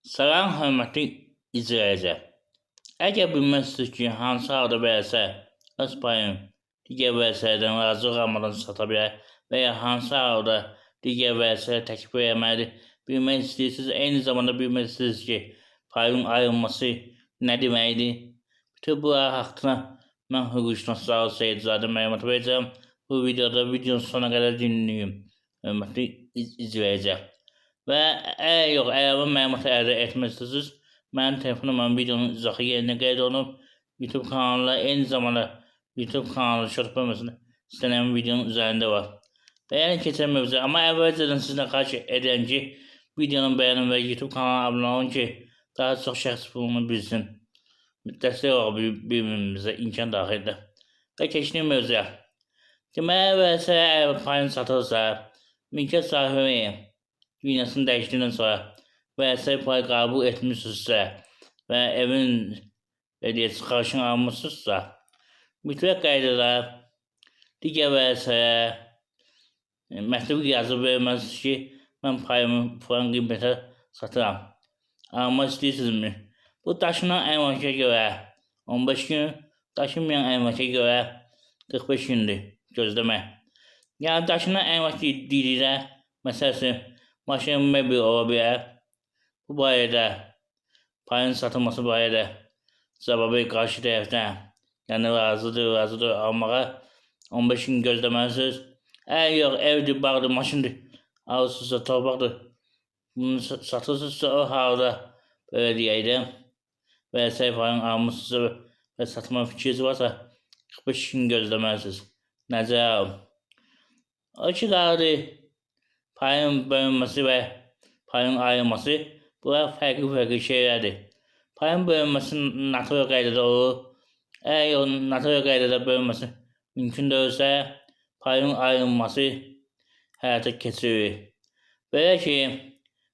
Salam hörmətli izləyicilər. Əgər bilməzsiniz ki, hansı halda vəsə öz payın digər vəsələrdən razı qalmadan sata bilər və ya hansı halda digər vəsələr təklif etməlidir, bilmək istəyirsiniz, eyni zamanda bilmək istəyirsiniz ki, payın ayrılması nə deməkdir? Bütün bunlar haqqında mən hüquqşünaslar Seyidzadə məlumat verəcəm. Bu videonun sonuna qədər dinləyin, hörmətli izləyicilər. Və əgər məlumatı əldə etmək istəyirsiniz, mənim telefonum videonun izahı yerinə qeyd olunub. YouTube kanalına, eyni zamanda YouTube kanalı şort bölməsində istənilən videonun üzərində var. Bəyənin keçən mövzu, amma əvvəlcədən sizdən xahiş edirəm ki, videonu bəyənin və YouTube kanalına abunə olun ki, daha çox şəxs bunu bilsin. Dəstək olaq bir-birimizə imkan daxildə. Və keçdiyim mövzuya. Deməli, vəsə payın satılırsa, mülkiyyət sahibi dünyasını dəyişdikdən sonra vəsə pay qəbul etmişsinizsə və evin çıxarışını almışsınızsa, mütləq qaydada digər vəsəyə məktub yazıb verməlisiniz ki, mən payımı falan qiymətə satıram. Almaq istəyirsinizmi? Bu daşınan əmlaka görə 15 gün, daşınmayan əmlaka görə 45 gündür gözləmək. Yəni daşınan əmlak dedikdə, məsələn, maşın mebel ola bilər. Bu barədə payın satılması barədə cavabı qarşı tərəfdən, yəni razıdır almağa 15 gün gözləməlisiniz. Əgər yox, evdir, bağdır, maşındır, alırsınızsa, torpaqdır, bunu satırsınızsa o halda belə deyək də, vəsəyə payın almışsınızsa və satma fikriniz varsa 45 gün gözləməlisiniz. Nəzərə alın. O ki qaldı payın bölünməsi və payın ayrılması, bunlar fərqli şeylərdir. Payın bölünməsi natural qaydada olur. Əgər natural qaydada bölünməsi mümkün deyilsə, payın ayrılması həyata keçirilir. Belə ki,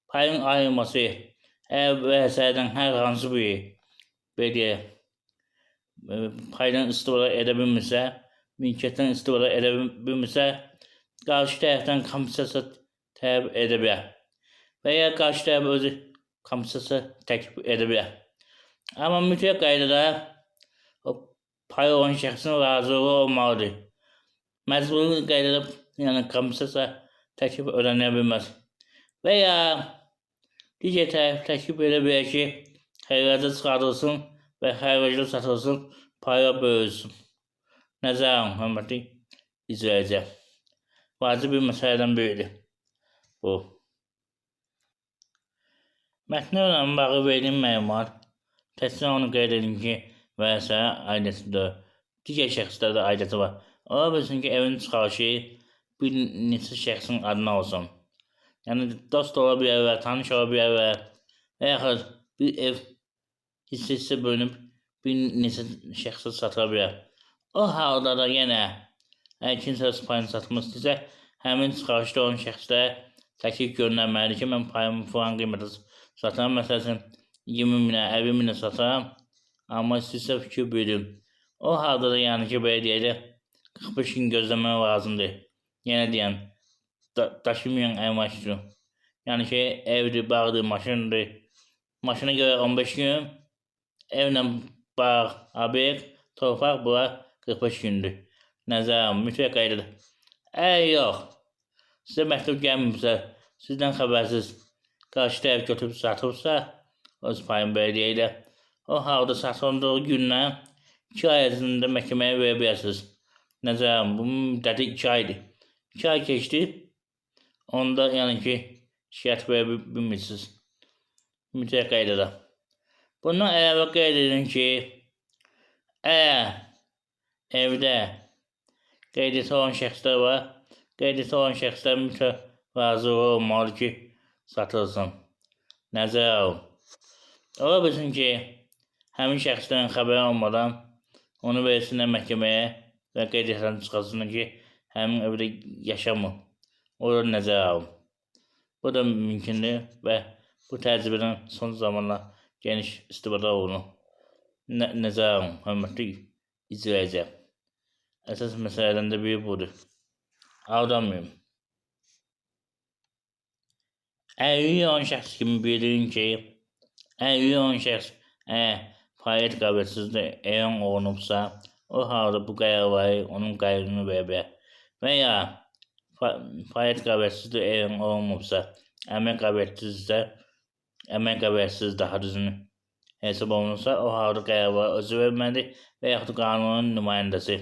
payın ayrılması əgər vəsələrdən hər hansı biri paydan istifadə edə bilmirsə, mülkiyyətdən istifadə edə bilmirsə, qarşı tərəfdən kompensasiya tələb edə bilər və ya qarşı tərəf özü kompensasiya təklif edə bilər. Amma mütləq qaydada o pay olan şəxsin razılığı olmalıdır. Məcburi qaydada yəni kompensasiya təklif ödənilə bilməz. Və ya digər tərəf təklif edə bilər ki, xəracə çıxarılsın və xəraclı satılsın, paya bölünsün. Nəzərə alın, hörmətli izləyicilər. Vacib bir məsələdən biridir bu. Mətnə ilə bağlı verdiyim məlumat, təkcə onu qeyd edin ki, vəsəyə aidiyyətidir, digər şəxslərdə aidiyyəti var. Ola bilsin ki, evin çıxarışı bir neçə şəxsin adına olsun. Yəni, dost ola bilər, tanış ola bilər və yaxud bir ev hissə bölünüb bir neçə şəxsə satıla bilər. O halda da yenə əgər kimsə öz payını satmaq istəyirsə, həmin çıxarışda olan şəxslərə təklif göndərməlidir ki, mən payımı falan qiymətə satıram. Məsələn, 20 minə, 50 minə satıram, amma istəyirsə fikir buyurun. O halda da yəni ki, belə deyək də, 45 gün gözləmək lazımdır. Yenə deyəm, daşımayan əmlak üçün. Yəni ki, evdir, bağdır, maşındır. Maşına görə 15 gün, evlə bağ, obyekt, torpaq, bunlar 45 gündür. Nəzərə alın, mütləq qaydada. Əgər yox, sizə məktub gəlməyibsə, sizdən xəbərsiz qarşı tərəf götürüb satıbsa, öz payını belə deyək də, o halda satıldığı gündən 2 ay ərzində məhkəməyə verə bilərsiniz. Nəzərə alın, bunun müddəti 2 aydır. 2 ay keçdi, onda yəni ki, şikayət verə bilmirsiniz. Mütləq qaydada. Bundan əlavə qeyd edin ki, əgər evdə qeydiyyatı olan şəxslər var, qeydiyyatı olan şəxslər mütləq razılığı olmalıdır ki, satılsın. Nəzərə alın. Ola bilsin ki, həmin şəxslərin xəbəri olmadan onu versinlər məhkəməyə və qeydiyyatdan çıxartsınlar ki, həmin evdə yaşamır. O da nəzərə alın. Bu da mümkündür və bu təcrübədən son zamanlar geniş istifadə olunur. Nəzərə alın, hörmətli izləyicilər. Əsas məsələdən də biri budur. Aldanmayın. Əlilliyi olan şəxs kimi bildirin ki, Əgər olan şəxs fəaliyyət qabiliyyətsizliyi elan olunubsa, o halda bu qərarları onun qaydını verə bilər. Və ya fəaliyyət qabiliyyətsizliyi elan olunmubsa, əmək qabiliyyətsizsə, əmək qabiliyyətsiz daha düzgün hesab olunursa, o halda qərarları özü verməlidir və yaxud qanunun nümayəndəsi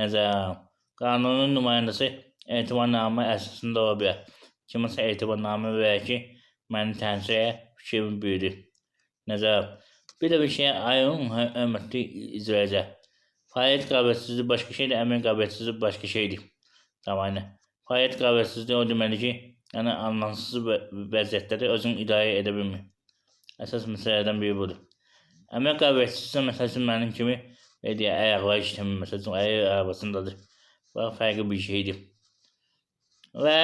nəzərə alın. Qanunun nümayəndəsi etibarnamə əsasında ola bilər. Kiməsə etibarnamə verər ki, məni təmsil edə fikrimi bildir. Nəzərə alın. Bir də bir şey ayrılın, hörmətli izləyicilər. Fəaliyyət qabiliyyətsizliyi başqa şeydir, əmək qabiliyyətsizliyi başqa şeydir. Tamam. Fəaliyyət qabiliyyətsizliyi o deməli ki, yəni anlamsız vəziyyətləri özünü idarə edə bilmir. Əsas məsələlərdən biri budur. Əmək qabiliyyətsizliyi məsələn mənim kimi ayaqları işləmir, məsələn ayaq arabasındadır. Bu fərqli bir şeydir. Və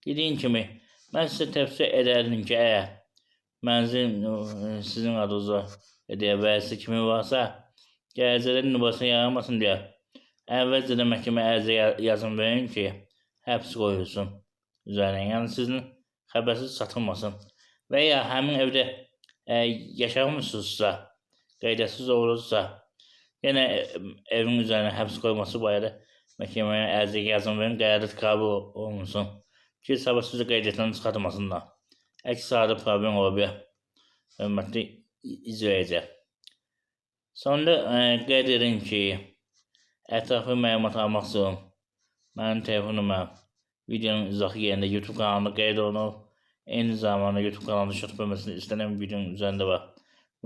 dediyim kimi, mən sizə tövsiyə edərdim ki, əgər mənzil sizin adınıza vərəsə kimi varsa, gələcəkdə nübasa yaranmasın deyə əvvəlcədən məhkəmə ərizə yazın verin ki, həbs qoyulsun üzərinə. Yəni sizin xəbərsiz satılmasın. Və ya həmin evdə yaşamırsınızsa, qeydiyyətsiz olursa, yenə evin üzərinə həbs qoyulması barədə məhkəməyə ərizə yazın verin, qərarət qəbul olunsun ki, sabah sizi qeydiyyatdan çıxartmasınlar. Əks halda problem ola bilər. Hörmətli izləyicilər. Sonda qeyd edin ki, ətraflı məlumat almaq üçün mənim telefon nömrəm videonun izahı yerində YouTube kanalında qeyd olunur. Eyni zamanda YouTube kanalında şort bölməsində istənilən videonun üzərində var.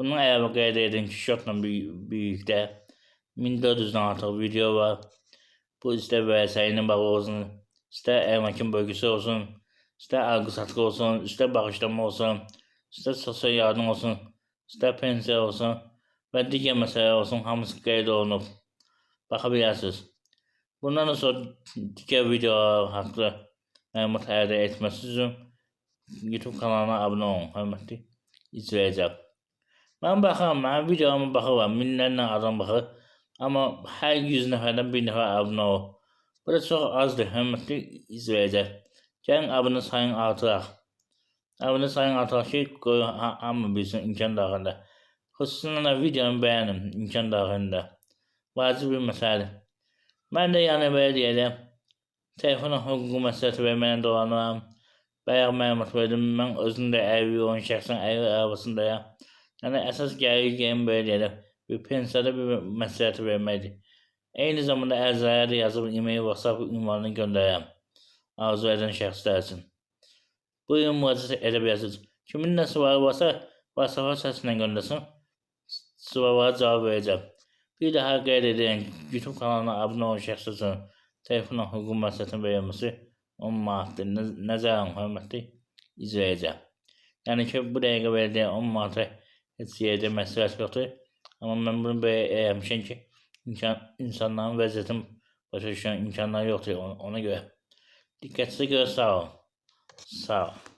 Bunun əlavə qeyd edin ki, şortla birlikdə 1400-dən artıq video var. Bu istər vərəsə ilə bağlı olsun, istər əməkın bölgüsü olsun, istər alqı-satqı olsun, istər bağışlanma olsun, istər sosial yardım olsun, istər pensiya olsun və digər məsələlər olsun, hamısı qeyd olunub. Baxa bilərsiniz. Bundan sonra digər videolar haqqında məlumat əldə etməsi üçün YouTube kanalına abunə olun, hörmətli izləyicilər. Mən baxıram, mənim videolarıma baxıram, minlərlə adam baxır. Amma hər 100 nəfərdən bir nəfər abunə olur. Bu da çox azdır, hörmətli izləyicilər. Gəlin abunə sayını artıraq. Abunə sayını artıraq ki, hamı bilsin imkan daxilində. Xüsusilə videonu bəyənin imkan daxilində. Vacib bir məsələdir. Mən də yəni belə deyəcəm, telefona hüquqi məsləhəti verməklə dolanıram. Bayaq məlumat verdim, mən özüm də əyri olan şəxsən əyri arabasındayam. Yəni əsas gəlir belə deyəcəm. Bir pensiyada bir məsləhəti verməkdir. Eyni zamanda ərizələri də yazıb e-mail, WhatsApp ünvanını göndərəm. Arzu edən şəxslər üçün. Buyurun müraciət edə bilərsiniz. Kimin nə sualı varsa, WhatsApp səsinə göndərsin. Suallara cavab verəcəm. Bir daha qeyd edirəm, YouTube kanalına abunə olan şəxslər üçün telefona hüquqi məsləhətin verilməsi 10 manatdır. Nəzərə alın, hörmətli izləyicilər. Yəni ki, bu dəqiqə verdiyi 10 manata heç yerdə məsləhət yoxdur. Amma mən bunu belə eləmişəm ki, insanların vəziyyətini başa düşən imkanları yoxdur ona görə. Diqqətinizə görə sağ olun. Sağ olun.